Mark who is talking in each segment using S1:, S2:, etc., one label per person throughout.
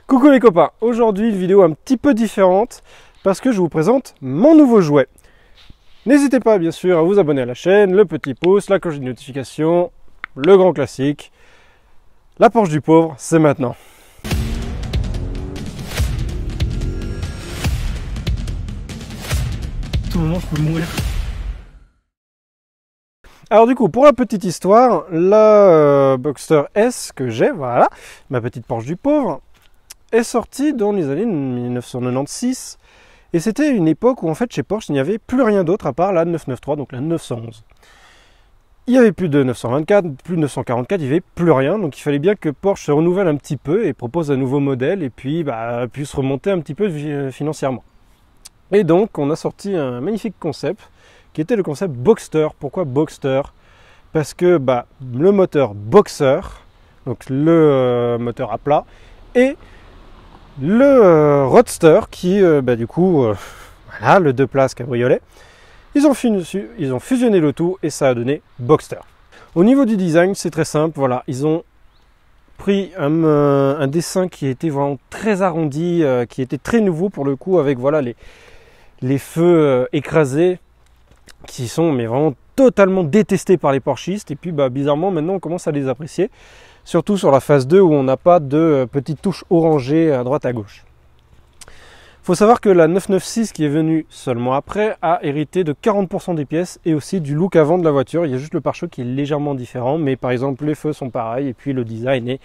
S1: Coucou les copains, aujourd'hui une vidéo un petit peu différente parce que je vous présente mon nouveau jouet. N'hésitez pas bien sûr à vous abonner à la chaîne, le petit pouce, la cloche de notification, le grand classique. La Porsche du pauvre, c'est maintenant.
S2: À tout moment je peux mourir.
S1: Alors du coup, pour la petite histoire, la Boxster S que j'ai, voilà, ma petite Porsche du pauvre, est sortie dans les années 1996. Et c'était une époque où en fait chez Porsche il n'y avait plus rien d'autre à part la 993, donc la 911. Il n'y avait plus de 924, plus de 944, il n'y avait plus rien. Donc il fallait bien que Porsche se renouvelle un petit peu et propose un nouveau modèle et puis puisse remonter un petit peu financièrement. Et donc on a sorti un magnifique concept qui était le concept Boxster. Pourquoi Boxster? Parce que le moteur Boxer, donc le moteur à plat, et le Roadster qui du coup voilà, le 2 places cabriolet, ils ont fusionné le tout et ça a donné Boxster. Au niveau du design, c'est très simple, voilà, ils ont pris un dessin qui était vraiment très arrondi, qui était très nouveau pour le coup, avec voilà les feux écrasés qui sont mais vraiment totalement détestés par les Porschistes, et puis bizarrement maintenant on commence à les apprécier, surtout sur la phase 2 où on n'a pas de petites touches orangées à droite à gauche. Il faut savoir que la 996 qui est venue seulement après a hérité de 40% des pièces et aussi du look avant de la voiture. Il y a juste le pare-choc qui est légèrement différent, mais par exemple les feux sont pareils et puis le design est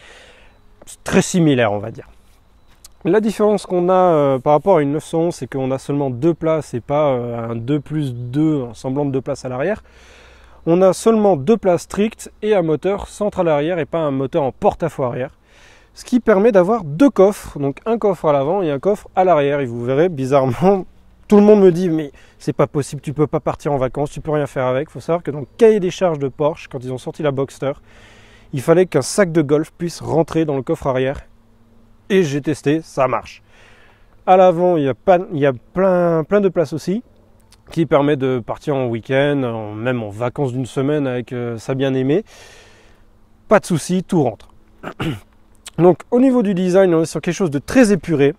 S1: très similaire, on va dire. La différence qu'on a par rapport à une 911, c'est qu'on a seulement 2 places et pas un 2+2, un semblant de 2 places à l'arrière. On a seulement 2 places strictes et un moteur central arrière et pas un moteur en porte-à-faux arrière. Ce qui permet d'avoir 2 coffres, donc un coffre à l'avant et un coffre à l'arrière. Et vous verrez, bizarrement, tout le monde me dit mais c'est pas possible, tu peux pas partir en vacances, tu peux rien faire avec. Il faut savoir que dans le cahier des charges de Porsche, quand ils ont sorti la Boxster, il fallait qu'un sac de golf puisse rentrer dans le coffre arrière. Et j'ai testé, ça marche. À l'avant, il y a plein de places aussi, qui permet de partir en week-end, même en vacances d'une semaine avec sa bien-aimée. Pas de souci, tout rentre. Donc au niveau du design, on est sur quelque chose de très épuré,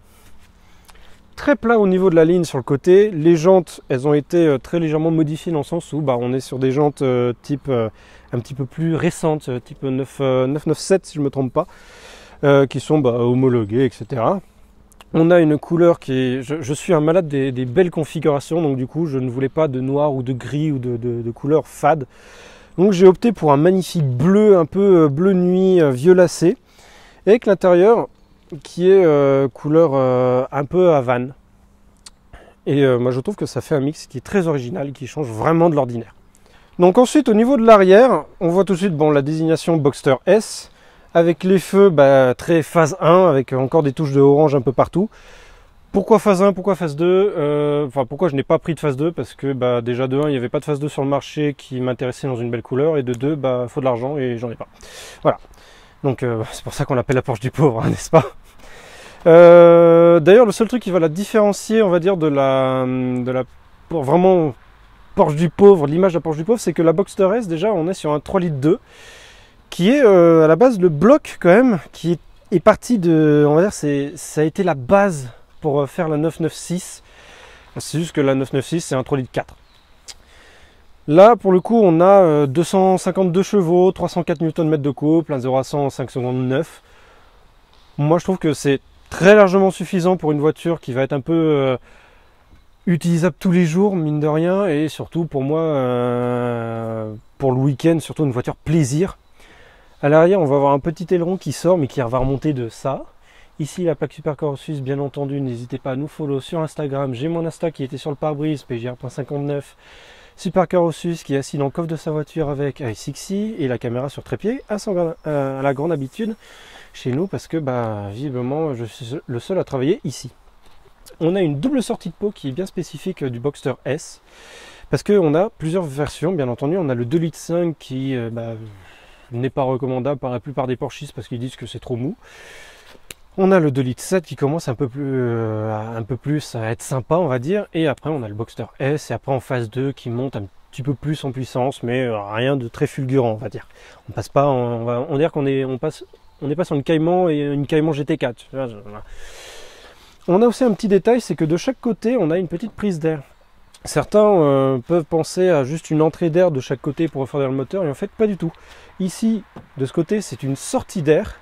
S1: très plat au niveau de la ligne sur le côté. Les jantes, elles ont été très légèrement modifiées dans le sens où on est sur des jantes type un petit peu plus récentes, type 997 si je ne me trompe pas. Qui sont homologués, etc. On a une couleur qui est... Je suis un malade des belles configurations, donc du coup je ne voulais pas de noir ou de gris ou de couleur fade. Donc j'ai opté pour un magnifique bleu, un peu bleu nuit violacé, avec l'intérieur qui est couleur un peu Havane. Et moi je trouve que ça fait un mix qui est très original, qui change vraiment de l'ordinaire. Donc ensuite au niveau de l'arrière, on voit tout de suite la désignation Boxster S, avec les feux très phase 1, avec encore des touches de orange un peu partout. Pourquoi phase 1, pourquoi phase 2 pourquoi je n'ai pas pris de phase 2? Parce que déjà de 1, il n'y avait pas de phase 2 sur le marché qui m'intéressait dans une belle couleur, et de 2, faut de l'argent et j'en ai pas. Voilà. Donc c'est pour ça qu'on l'appelle la Porsche du pauvre, hein, n'est-ce pas? D'ailleurs, le seul truc qui va la différencier, on va dire, de la vraiment Porsche du pauvre, l'image de la Porsche du pauvre, c'est que la Boxster S, déjà, on est sur un 3,2 litres, qui est à la base le bloc quand même, qui est parti de, on va dire, ça a été la base pour faire la 996. C'est juste que la 996 c'est un 3,4 litres. Là pour le coup on a 252 chevaux, 304 Nm de couple, un 0 à 100 en 5 secondes 9. Moi je trouve que c'est très largement suffisant pour une voiture qui va être un peu utilisable tous les jours, mine de rien, et surtout pour moi, pour le week-end, surtout une voiture plaisir. À l'arrière, on va avoir un petit aileron qui sort, mais qui va remonter de ça. Ici, la plaque Supercar Suisse, bien entendu, n'hésitez pas à nous follow sur Instagram. J'ai mon Insta qui était sur le pare-brise, PGR.59. Supercar Suisse qui est assis dans le coffre de sa voiture avec iSixy et la caméra sur trépied, à la grande habitude chez nous, parce que visiblement, je suis le seul à travailler ici. On a une double sortie de pot qui est bien spécifique du Boxster S, parce qu'on a plusieurs versions, bien entendu. On a le 2,5 litres qui... n'est pas recommandable par la plupart des Porschistes parce qu'ils disent que c'est trop mou. On a le 2,7 litres qui commence un peu plus à être sympa, on va dire, et après on a le Boxster S, et après en phase 2 qui monte un petit peu plus en puissance, mais rien de très fulgurant, on va dire. On passe pas, on va dire qu'on est, on passe On n'est pas sur une Cayman et une Cayman GT4. On a aussi un petit détail, c'est que de chaque côté, on a une petite prise d'air. Certains peuvent penser à juste une entrée d'air de chaque côté pour refroidir le moteur, et en fait pas du tout. Ici, de ce côté, c'est une sortie d'air,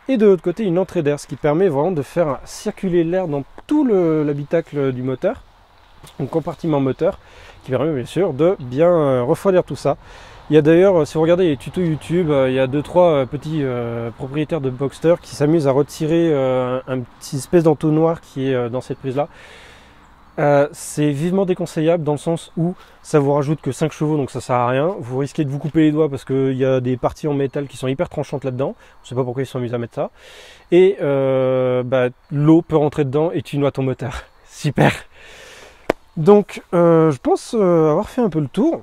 S1: et de l'autre côté, une entrée d'air, ce qui permet vraiment de faire circuler l'air dans tout l'habitacle du moteur, un compartiment moteur, qui permet bien sûr de bien refroidir tout ça. Il y a d'ailleurs, si vous regardez les tutos YouTube, il y a 2-3 petits propriétaires de Boxster qui s'amusent à retirer un petit espèce d'entonnoir qui est dans cette prise-là. C'est vivement déconseillable dans le sens où ça vous rajoute que 5 chevaux, donc ça sert à rien. Vous risquez de vous couper les doigts parce qu'il y a des parties en métal qui sont hyper tranchantes là-dedans. Je ne sais pas pourquoi ils sont amusés à mettre ça. Et l'eau peut rentrer dedans et tu noies ton moteur. Super. Donc je pense avoir fait un peu le tour.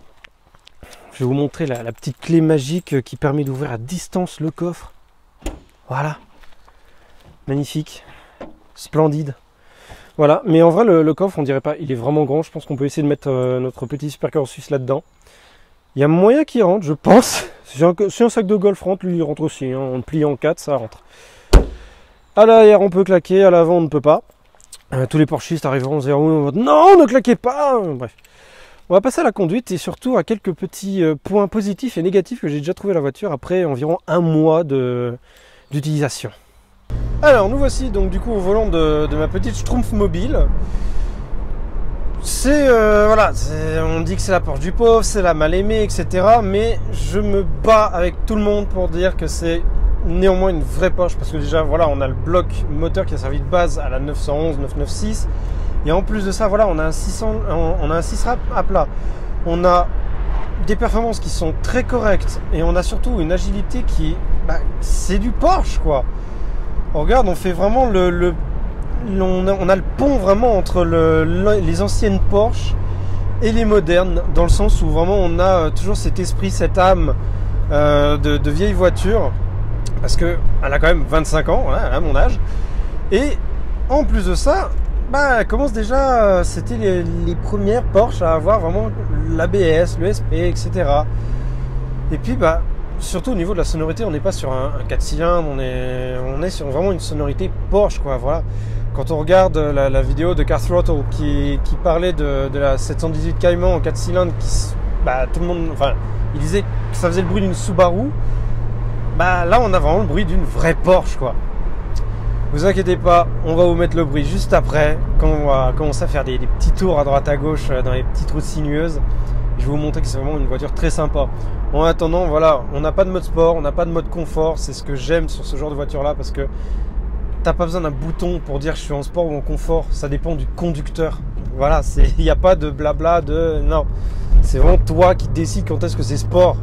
S1: Je vais vous montrer la petite clé magique qui permet d'ouvrir à distance le coffre. Voilà. Magnifique. Splendide. Voilà, mais en vrai le coffre on dirait pas, il est vraiment grand, je pense qu'on peut essayer de mettre notre petit supercar suisse là-dedans. Il y a moyen qu'il rentre, je pense. Si un sac de golf rentre, lui il rentre aussi, hein. On le plie en 4, ça rentre. À l'arrière on peut claquer, à l'avant on ne peut pas. Tous les porchistes arriveront vers nous, non ne claquez pas. Bref. On va passer à la conduite et surtout à quelques petits points positifs et négatifs que j'ai déjà trouvé la voiture après environ un mois d'utilisation. Alors nous voici donc du coup au volant de ma petite Schtroumpf mobile. C'est voilà, on dit que c'est la Porsche du pauvre, c'est la mal aimée, etc. Mais je me bats avec tout le monde pour dire que c'est néanmoins une vraie Porsche parce que déjà voilà, on a le bloc moteur qui a servi de base à la 911, 996. Et en plus de ça, voilà, on a un 6 rap à plat. On a des performances qui sont très correctes et on a surtout une agilité qui, c'est du Porsche quoi. On regarde, on fait vraiment on a le pont vraiment entre les anciennes Porsche et les modernes, dans le sens où vraiment on a toujours cet esprit, cette âme de vieille voiture, parce que elle a quand même 25 ans, voilà, elle a mon âge. Et en plus de ça, elle commence déjà, c'était les premières Porsche à avoir vraiment l'ABS, le SP, etc. Et puis surtout au niveau de la sonorité, on n'est pas sur un 4 cylindres, on est sur vraiment une sonorité Porsche quoi. Voilà. Quand on regarde la vidéo de Car Throttle qui parlait de la 718 Cayman en 4 cylindres, tout le monde, il disait que ça faisait le bruit d'une Subaru. Là on a vraiment le bruit d'une vraie Porsche quoi. Vous inquiétez pas, on va vous mettre le bruit juste après, quand on va commencer à faire des petits tours à droite à gauche dans les petites routes sinueuses. Je vais vous montrer que c'est vraiment une voiture très sympa. En attendant, voilà, on n'a pas de mode sport, on n'a pas de mode confort. C'est ce que j'aime sur ce genre de voiture là, parce que t'as pas besoin d'un bouton pour dire je suis en sport ou en confort. Ça dépend du conducteur. Voilà, il n'y a pas de blabla non. C'est vraiment toi qui décides quand est-ce que c'est sport.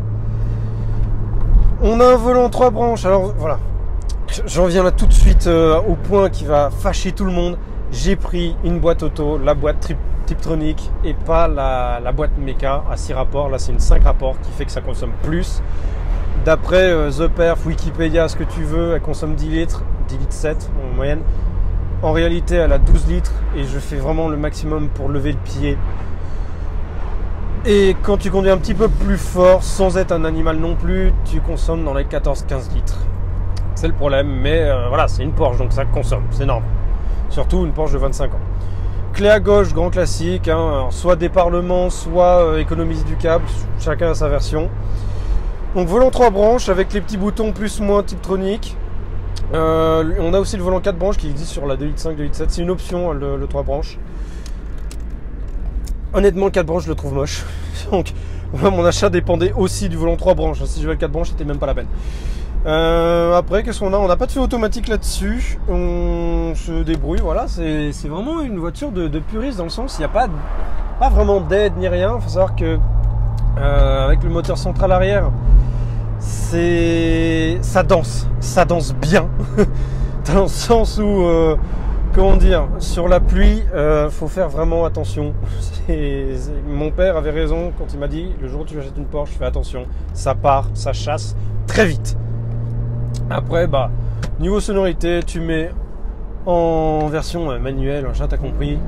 S1: On a un volant 3 branches. Alors voilà, je reviens là tout de suite au point qui va fâcher tout le monde. J'ai pris une boîte auto, la boîte Tiptronic et pas la boîte méca à 6 rapports. Là c'est une 5 rapports qui fait que ça consomme plus. D'après The Perf, Wikipédia, ce que tu veux, elle consomme 10 litres 7 en moyenne. En réalité elle a 12 litres et je fais vraiment le maximum pour lever le pied. Et quand tu conduis un petit peu plus fort, sans être un animal non plus, tu consommes dans les 14-15 litres. C'est le problème, mais voilà, c'est une Porsche, donc ça consomme, c'est normal. Surtout une Porsche de 25 ans. Clé à gauche, grand classique, hein, alors, soit déparlement, soit économise du câble, chacun a sa version. Donc volant 3 branches avec les petits boutons plus-moins Tiptronic. On a aussi le volant 4 branches qui existe sur la 2.5, 2.7, c'est une option le 3 branches. Honnêtement, le 4 branches, je le trouve moche. Donc, mon achat dépendait aussi du volant 3 branches. Si je veux le 4 branches, c'était même pas la peine. Après, qu'est-ce qu'on a? On n'a pas de feu automatique là-dessus. On se débrouille, voilà. C'est vraiment une voiture de puriste dans le sens, il n'y a pas vraiment d'aide ni rien. Il faut savoir que avec le moteur central arrière, ça danse bien. Dans le sens où comment dire, sur la pluie, faut faire vraiment attention. Mon père avait raison quand il m'a dit le jour où tu achètes une Porsche, fais attention, ça part, ça chasse très vite. Après, niveau sonorité, tu mets en version manuelle, t'as compris.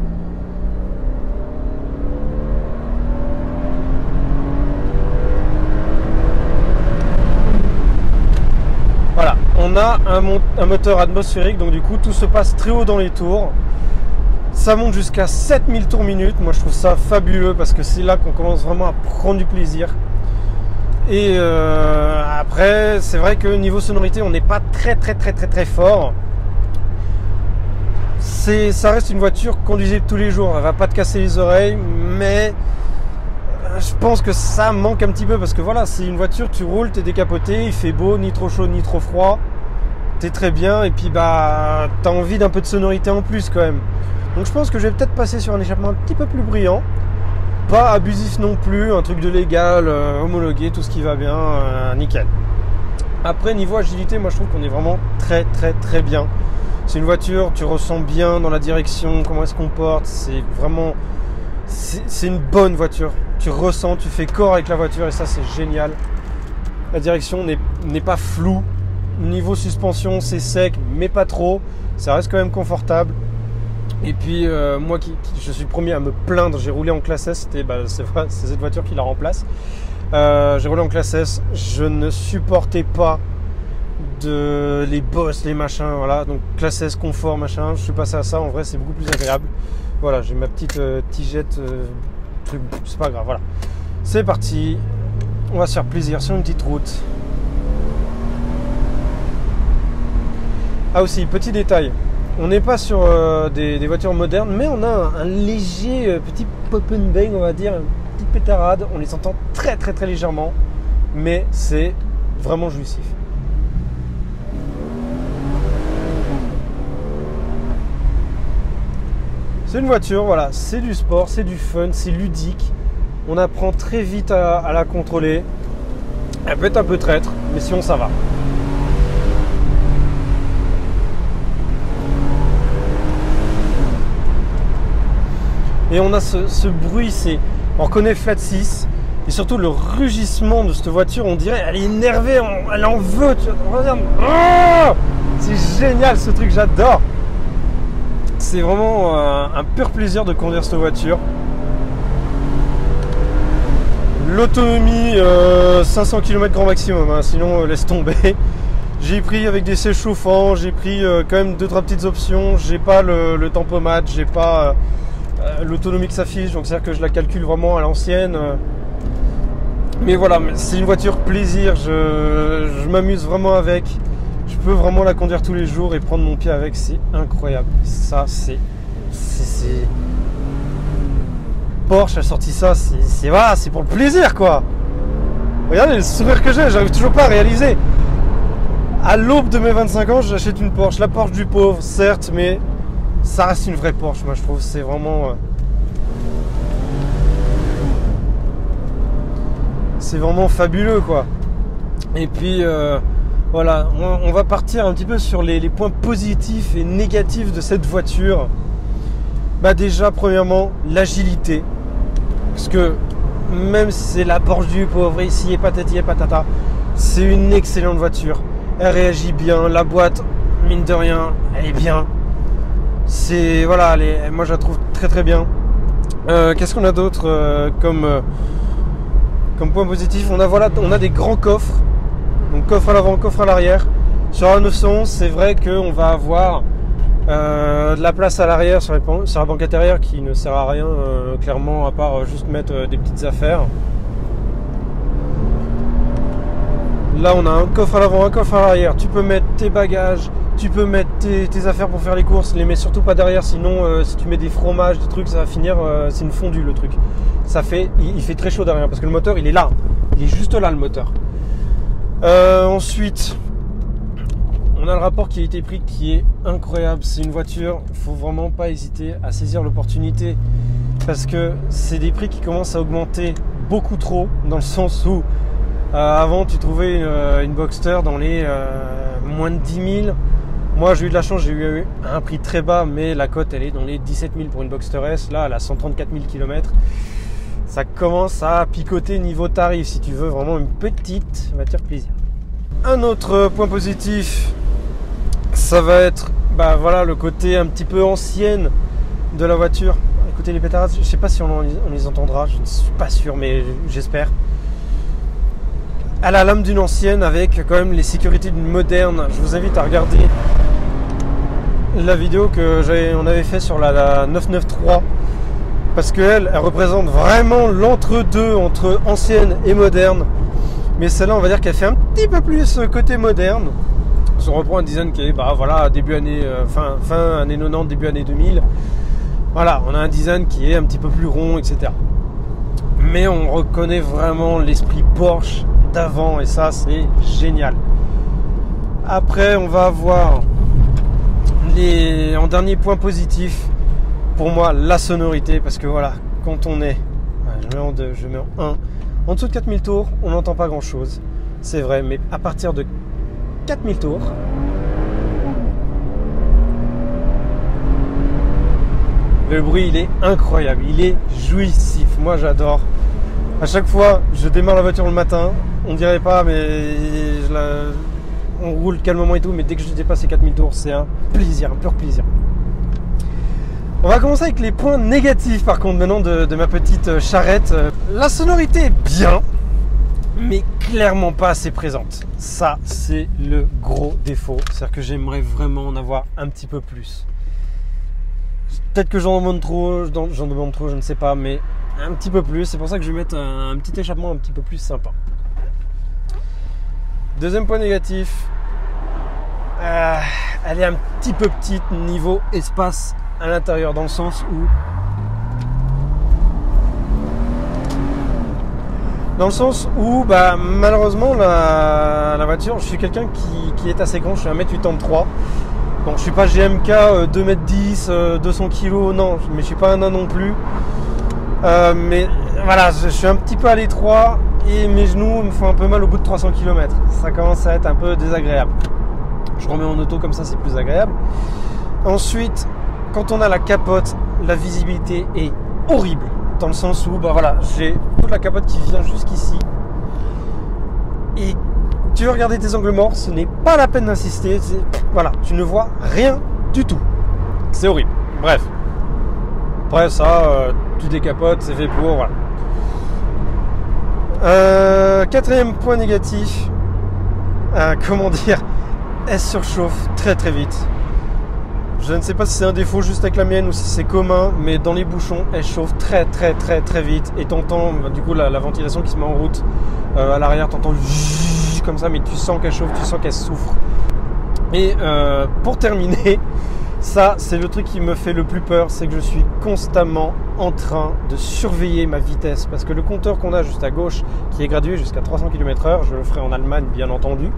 S1: Voilà, on on a un moteur atmosphérique, donc du coup tout se passe très haut dans les tours. Ça monte jusqu'à 7000 tours minute. Moi je trouve ça fabuleux parce que c'est là qu'on commence vraiment à prendre du plaisir. Et après c'est vrai que niveau sonorité on n'est pas très fort. Ça reste une voiture conduisible tous les jours. Elle va pas te casser les oreilles, mais je pense que ça manque un petit peu parce que voilà, c'est une voiture, tu roules, t'es décapoté, il fait beau, ni trop chaud ni trop froid, t'es très bien et puis bah t'as envie d'un peu de sonorité en plus quand même. Donc je pense que je vais peut-être passer sur un échappement un petit peu plus brillant, pas abusif non plus, un truc de légal, homologué, tout ce qui va bien, nickel. Après niveau agilité, moi je trouve qu'on est vraiment très bien. C'est une voiture, tu ressens bien dans la direction, comment elle se comporte, c'est vraiment, c'est une bonne voiture. Tu ressens, tu fais corps avec la voiture et ça c'est génial. La direction n'est pas floue. Niveau suspension c'est sec mais pas trop. Ça reste quand même confortable. Et puis moi je suis le premier à me plaindre, j'ai roulé en classe S, c'est cette voiture qui la remplace. J'ai roulé en classe S, je ne supportais pas les bosses, les machins, voilà. Donc classe S, confort, machin, je suis passé à ça, en vrai c'est beaucoup plus agréable. Voilà, j'ai ma petite tigette, truc, c'est pas grave, voilà. C'est parti, on va se faire plaisir sur une petite route. Ah aussi, petit détail, on n'est pas sur des voitures modernes, mais on a un léger petit pop and bang, on va dire, une petite pétarade, on les entend très légèrement, mais c'est vraiment jouissif. C'est une voiture, voilà, c'est du sport, c'est du fun, c'est ludique. On apprend très vite à la contrôler. Elle peut être un peu traître, mais sinon ça va. Et on a ce bruit, on reconnaît Flat 6. Et surtout le rugissement de cette voiture, on dirait, elle est énervée, elle en veut. On va dire, oh, c'est génial ce truc, j'adore. C'est vraiment un pur plaisir de conduire cette voiture. L'autonomie 500 km grand maximum, hein, sinon laisse tomber. J'ai pris avec des sièges chauffants, j'ai pris quand même 2-3 petites options. J'ai pas le tempomat, j'ai pas l'autonomie que ça affiche, donc c'est-à-dire que je la calcule vraiment à l'ancienne. Mais voilà, c'est une voiture plaisir, je m'amuse vraiment avec. Je peux vraiment la conduire tous les jours et prendre mon pied avec, c'est incroyable. Ça, c'est Porsche a sorti ça, c'est pour le plaisir quoi. Regardez le sourire que j'ai, j'arrive toujours pas à réaliser. À l'aube de mes 25 ans, j'achète une Porsche, la Porsche du pauvre, certes, mais ça reste une vraie Porsche, moi je trouve, c'est vraiment... c'est vraiment fabuleux quoi. Et puis... voilà, on va partir un petit peu sur les points positifs et négatifs de cette voiture. Bah déjà, premièrement, l'agilité. Parce que même si c'est la Porsche du pauvre, ici et patati et patata, c'est une excellente voiture. Elle réagit bien, la boîte, mine de rien, elle est bien. C'est, voilà, moi je la trouve très bien. Qu'est-ce qu'on a d'autre comme point positif? On a des grands coffres. Donc coffre à l'avant, coffre à l'arrière. Sur la 911, c'est vrai qu'on va avoir de la place à l'arrière sur la banquette arrière qui ne sert à rien clairement à part juste mettre des petites affaires. Là on a un coffre à l'avant, un coffre à l'arrière. Tu peux mettre tes bagages, tu peux mettre tes affaires pour faire les courses. Les mets surtout pas derrière, sinon si tu mets des fromages, des trucs, ça va finir, c'est une fondue le truc. Il fait très chaud derrière parce que le moteur il est là, il est juste là le moteur. Ensuite, on a le rapport qui a été pris qui est incroyable. C'est une voiture, il faut vraiment pas hésiter à saisir l'opportunité parce que c'est des prix qui commencent à augmenter beaucoup trop, dans le sens où avant tu trouvais une Boxster dans les moins de 10 000. Moi j'ai eu de la chance, j'ai eu un prix très bas, mais la cote elle est dans les 17 000 pour une Boxster S. Là elle a 134 000 km. Ça commence à picoter niveau tarif si tu veux vraiment une petite, va te faire plaisir. Un autre point positif, ça va être voilà, le côté un petit peu ancienne de la voiture. Écoutez les pétarades, je ne sais pas si on les entendra, je ne suis pas sûr mais j'espère. à la lame d'une ancienne avec quand même les sécurités d'une moderne. Je vous invite à regarder la vidéo on avait fait sur la 993 parce qu'elle représente vraiment l'entre-deux entre ancienne et moderne. Mais celle-là, on va dire qu'elle fait un petit peu plus côté moderne. On reprend un design qui est voilà, début année, fin année 90, début année 2000. Voilà, on a un design qui est un petit peu plus rond, etc. Mais on reconnaît vraiment l'esprit Porsche d'avant et ça, c'est génial. Après, on va avoir en dernier point positif, pour moi, la sonorité. Parce que voilà, quand on est, je mets en 2, je mets en 1, en dessous de 4000 tours, on n'entend pas grand chose. C'est vrai, mais à partir de 4000 tours, le bruit il est incroyable, il est jouissif. Moi j'adore. À chaque fois, je démarre la voiture le matin, on dirait pas, mais on roule calmement et tout, mais dès que je dépasse les 4000 tours, c'est un plaisir, un pur plaisir. On va commencer avec les points négatifs par contre maintenant de ma petite charrette. La sonorité est bien, mais clairement pas assez présente. Ça, c'est le gros défaut. C'est-à-dire que j'aimerais vraiment en avoir un petit peu plus. Peut-être que j'en demande trop, je ne sais pas, mais un petit peu plus. C'est pour ça que je vais mettre un petit échappement un petit peu plus sympa. Deuxième point négatif, elle est un petit peu petite niveau espace à l'intérieur, dans le sens où malheureusement la voiture, je suis quelqu'un qui est assez grand, je suis 1m83. Bon, je suis pas GMK 2m10, 200 kg, non, mais je suis pas un nain non plus. Mais voilà, je suis un petit peu à l'étroit et mes genoux me font un peu mal au bout de 300 km. Ça commence à être un peu désagréable. Je remets en auto comme ça, c'est plus agréable. Ensuite, quand on a la capote, la visibilité est horrible. Dans le sens où j'ai toute la capote qui vient jusqu'ici. Et tu veux regarder tes angles morts, ce n'est pas la peine d'insister. Voilà, tu ne vois rien du tout. C'est horrible. Bref. Après ça, tu décapotes, c'est fait pour. Voilà. Quatrième point négatif. Elle surchauffe très très vite. Je ne sais pas si c'est un défaut juste avec la mienne ou si c'est commun, mais dans les bouchons, elle chauffe très très très très vite. Et t'entends du coup la ventilation qui se met en route à l'arrière, t'entends comme ça, mais tu sens qu'elle chauffe, tu sens qu'elle souffre. Et pour terminer, ça c'est le truc qui me fait le plus peur, c'est que je suis constamment en train de surveiller ma vitesse. Parce que le compteur qu'on a juste à gauche, qui est gradué jusqu'à 300 km/h, je le ferai en Allemagne bien entendu.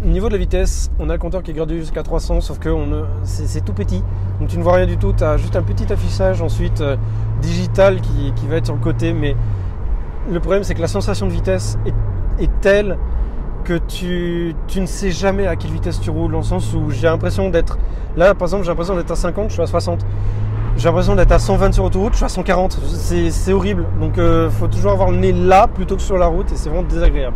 S1: Au niveau de la vitesse, on a le compteur qui est gradué jusqu'à 300, sauf que c'est tout petit, donc tu ne vois rien du tout. Tu as juste un petit affichage ensuite digital qui va être sur le côté, mais le problème c'est que la sensation de vitesse est telle que tu ne sais jamais à quelle vitesse tu roules, dans le sens où j'ai l'impression d'être, là par exemple j'ai l'impression d'être à 50, je suis à 60, j'ai l'impression d'être à 120 sur autoroute, je suis à 140, c'est horrible, donc faut toujours avoir le nez là plutôt que sur la route et c'est vraiment désagréable.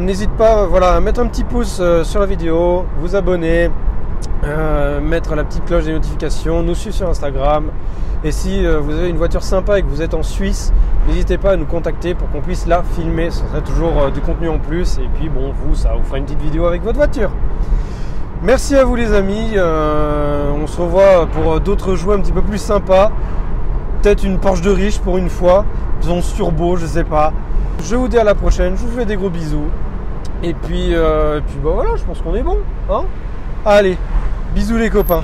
S1: N'hésite pas à mettre un petit pouce sur la vidéo, vous abonner, mettre la petite cloche des notifications, nous suivre sur Instagram. Et si vous avez une voiture sympa et que vous êtes en Suisse, n'hésitez pas à nous contacter pour qu'on puisse la filmer. Ce serait toujours du contenu en plus. Et puis ça vous fera une petite vidéo avec votre voiture. Merci à vous les amis. On se revoit pour d'autres jeux un petit peu plus sympas. Peut-être une Porsche de riche pour une fois. Disons turbo, je sais pas. Je vous dis à la prochaine, je vous fais des gros bisous. Et puis voilà, je pense qu'on est bon. Hein, allez, bisous les copains.